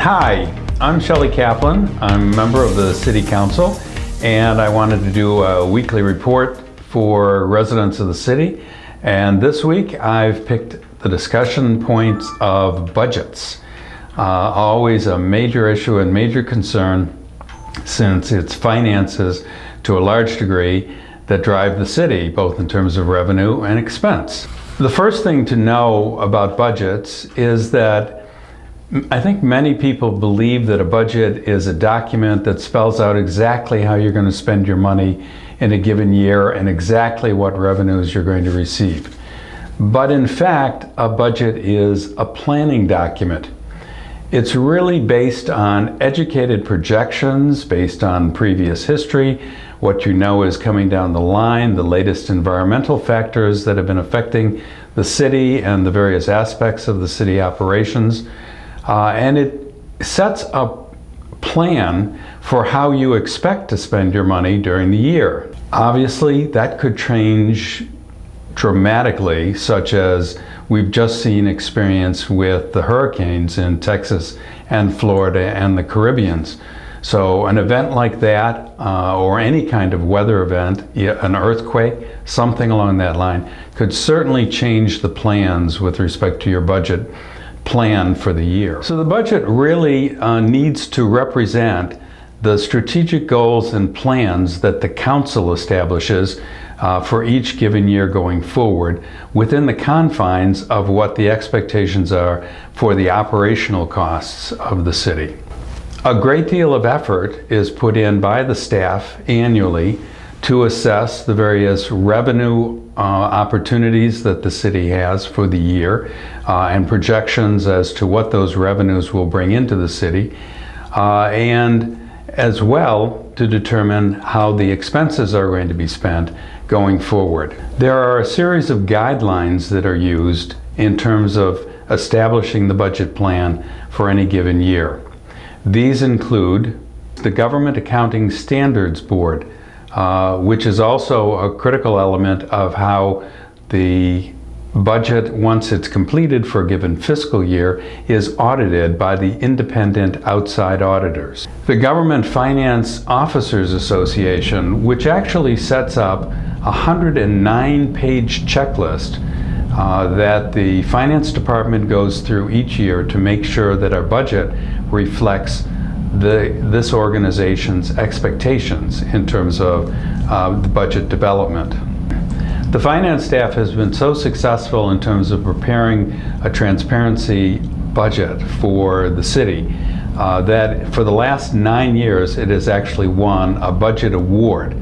Hi, I'm Shelley Kaplan. I'm a member of the City Council, and I wanted to do a weekly report for residents of the city. And this week I've picked the discussion points of budgets. Always a major issue and major concern, since it's finances to a large degree that drive the city, both in terms of revenue and expense. The first thing to know about budgets is that I think many people believe that a budget is a document that spells out exactly how you're going to spend your money in a given year and exactly what revenues you're going to receive. But in fact, a budget is a planning document. It's really based on educated projections, based on previous history, what you know is coming down the line, the latest environmental factors that have been affecting the city and the various aspects of the city operations. And it sets a plan for how you expect to spend your money during the year. Obviously, that could change dramatically, such as we've just seen experience with the hurricanes in Texas and Florida and the Caribbean. So an event like that, or any kind of weather event, an earthquake, something along that line, could certainly change the plans with respect to your budget plan for the year. So the budget really needs to represent the strategic goals and plans that the council establishes for each given year going forward, within the confines of what the expectations are for the operational costs of the city. A great deal of effort is put in by the staff annually to assess the various revenue opportunities that the city has for the year and projections as to what those revenues will bring into the city, and as well to determine how the expenses are going to be spent going forward. There are a series of guidelines that are used in terms of establishing the budget plan for any given year. These include the Government Accounting Standards Board, which is also a critical element of how the budget, once it's completed for a given fiscal year, is audited by the independent outside auditors. The Government Finance Officers Association, which actually sets up a 109-page checklist that the Finance Department goes through each year to make sure that our budget reflects this organization's expectations in terms of the budget development. The finance staff has been so successful in terms of preparing a transparency budget for the city that for the last 9 years it has actually won a budget award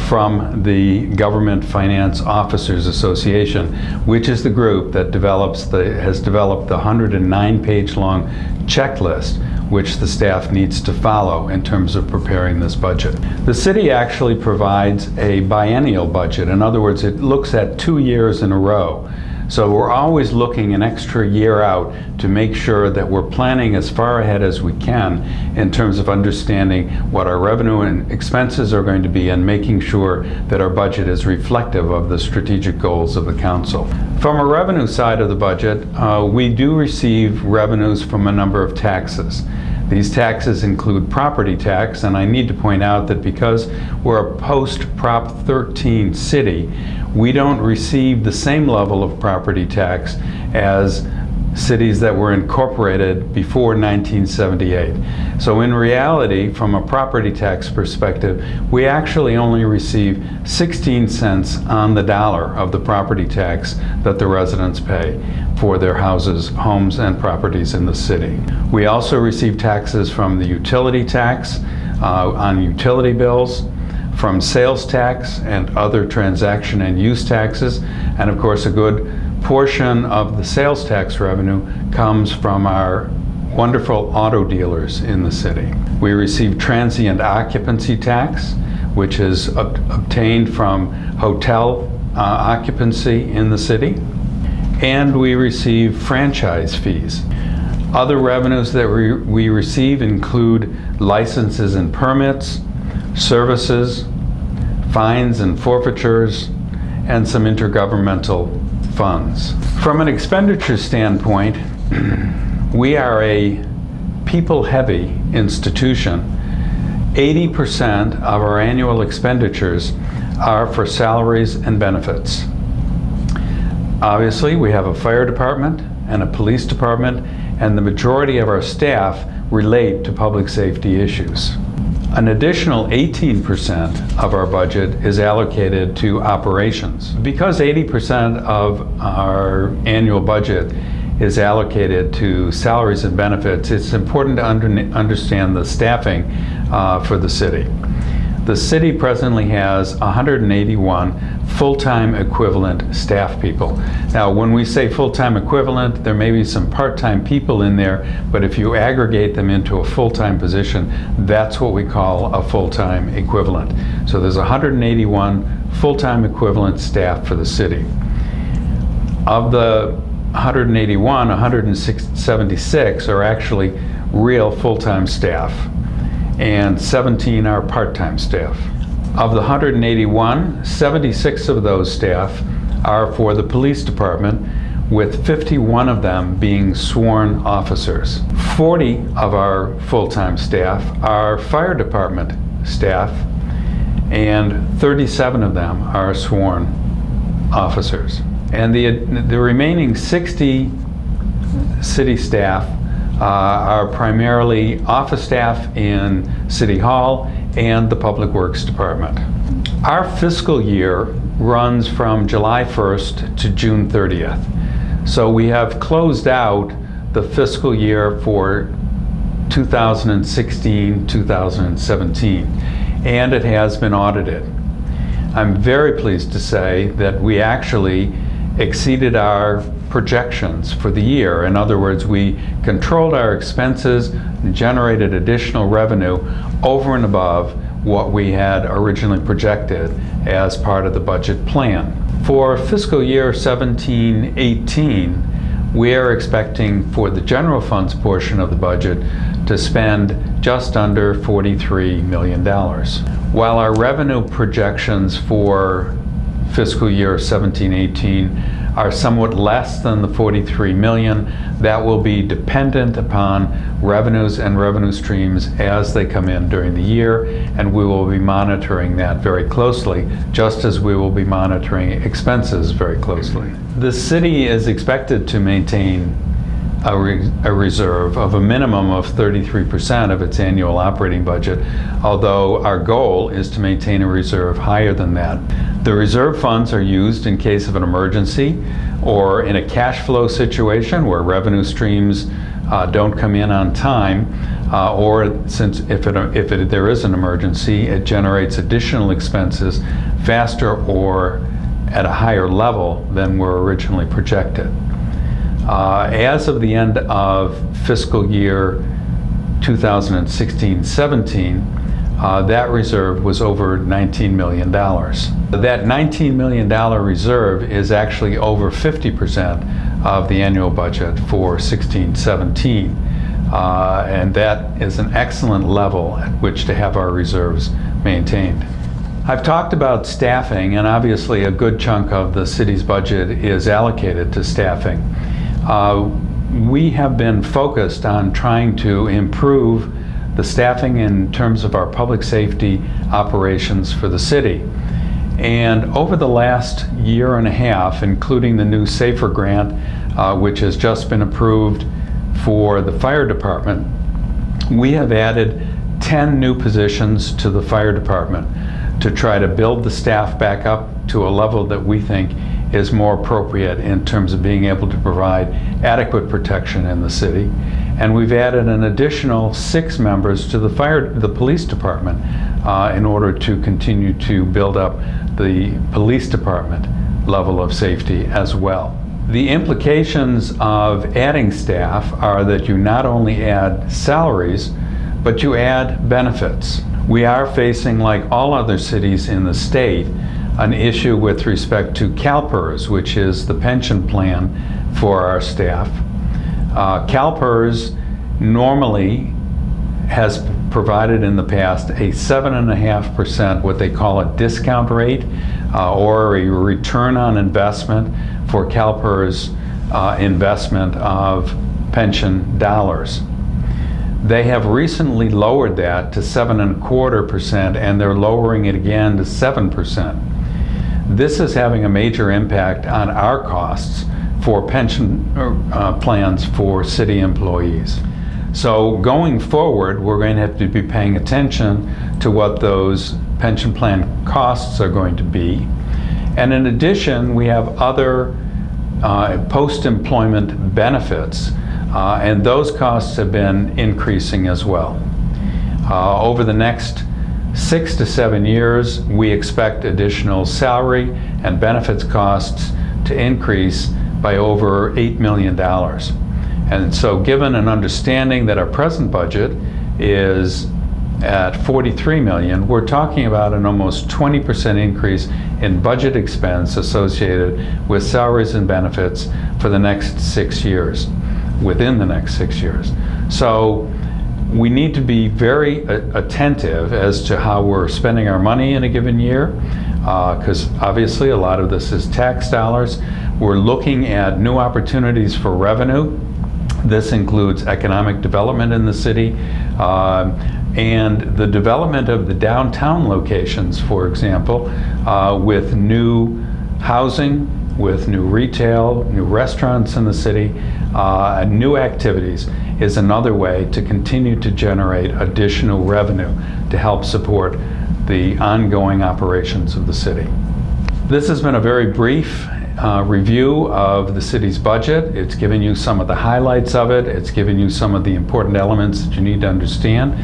from the Government Finance Officers Association, which is the group that has developed the 109-page long checklist which the staff needs to follow in terms of preparing this budget. The city actually provides a biennial budget. In other words, it looks at 2 years in a row. So we're always looking an extra year out to make sure that we're planning as far ahead as we can in terms of understanding what our revenue and expenses are going to be and making sure that our budget is reflective of the strategic goals of the council. From a revenue side of the budget, we do receive revenues from a number of taxes. These taxes include property tax, and I need to point out that because we're a post-Prop 13 city, we don't receive the same level of property tax as cities that were incorporated before 1978. So in reality, from a property tax perspective, we actually only receive 16 cents on the dollar of the property tax that the residents pay for their houses, homes, and properties in the city. We also receive taxes from the utility tax on utility bills, from sales tax and other transaction and use taxes, and of course a good portion of the sales tax revenue comes from our wonderful auto dealers in the city. We receive transient occupancy tax, which is obtained from hotel occupancy in the city, and we receive franchise fees. Other revenues that we receive include licenses and permits, services, fines and forfeitures, and some intergovernmental funds. From an expenditure standpoint, we are a people-heavy institution. 80% of our annual expenditures are for salaries and benefits. Obviously, we have a fire department and a police department, and the majority of our staff relate to public safety issues. An additional 18% of our budget is allocated to operations. Because 80% of our annual budget is allocated to salaries and benefits, it's important to understand the staffing for the city. The city presently has 181 full-time equivalent staff people. Now, when we say full-time equivalent, there may be some part-time people in there, but if you aggregate them into a full-time position, that's what we call a full-time equivalent. So there's 181 full-time equivalent staff for the city. Of the 181, 176 are actually real full-time staff, and 17 are part-time staff. Of the 181, 76 of those staff are for the police department, with 51 of them being sworn officers. 40 of our full-time staff are fire department staff, and 37 of them are sworn officers. And the remaining 60 city staff are primarily office staff in City Hall and the Public Works Department. Our fiscal year runs from July 1st to June 30th. So we have closed out the fiscal year for 2016-2017, and it has been audited. I'm very pleased to say that we actually exceeded our projections for the year. In other words, we controlled our expenses and generated additional revenue over and above what we had originally projected as part of the budget plan. For fiscal year 17-18, we are expecting for the general funds portion of the budget to spend just under $43 million. While our revenue projections for fiscal year 17-18 are somewhat less than the $43 million, that will be dependent upon revenues and revenue streams as they come in during the year, and we will be monitoring that very closely, just as we will be monitoring expenses very closely. The city is expected to maintain a reserve of a minimum of 33% of its annual operating budget, although our goal is to maintain a reserve higher than that. The reserve funds are used in case of an emergency or in a cash flow situation where revenue streams don't come in on time, or since if there is an emergency, it generates additional expenses faster or at a higher level than were originally projected. As of the end of fiscal year 2016-17, that reserve was over $19 million. That $19 million reserve is actually over 50% of the annual budget for 16-17, and that is an excellent level at which to have our reserves maintained. I've talked about staffing, and obviously a good chunk of the city's budget is allocated to staffing. We have been focused on trying to improve the staffing in terms of our public safety operations for the city. And over the last year and a half, including the new SAFER grant, which has just been approved for the fire department, we have added 10 new positions to the fire department to try to build the staff back up to a level that we think is more appropriate in terms of being able to provide adequate protection in the city. And we've added an additional 6 members to the police department in order to continue to build up the police department level of safety as well. The implications of adding staff are that you not only add salaries, but you add benefits. We are facing, like all other cities in the state, an issue with respect to CalPERS, which is the pension plan for our staff. CalPERS normally has provided in the past a 7.5%, what they call a discount rate, or a return on investment for CalPERS investment of pension dollars. They have recently lowered that to 7.25%, and they're lowering it again to 7%. This is having a major impact on our costs for pension plans for city employees. So going forward, we're going to have to be paying attention to what those pension plan costs are going to be. And in addition, we have other post-employment benefits, and those costs have been increasing as well. Over the next 6 to 7 years, we expect additional salary and benefits costs to increase by over $8 million. And so given an understanding that our present budget is at $43 million, we're talking about an almost 20% increase in budget expense associated with salaries and benefits for the next 6 years, within the next 6 years. So we need to be very attentive as to how we're spending our money in a given year, because obviously a lot of this is tax dollars. We're looking at new opportunities for revenue. This includes economic development in the city, and the development of the downtown locations, for example, with new housing, with new retail, new restaurants in the city, new activities is another way to continue to generate additional revenue to help support the ongoing operations of the city. This has been a very brief review of the city's budget. It's given you some of the highlights of it. It's given you some of the important elements that you need to understand.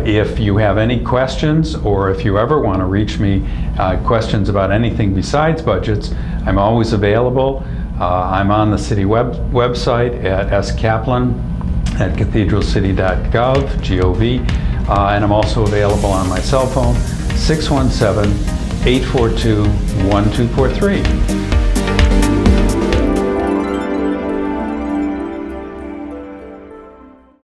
If you have any questions, or if you ever want to reach me, questions about anything besides budgets, I'm always available. I'm on the city website at skaplan@cathedralcity.gov, and I'm also available on my cell phone, 617-842-1243.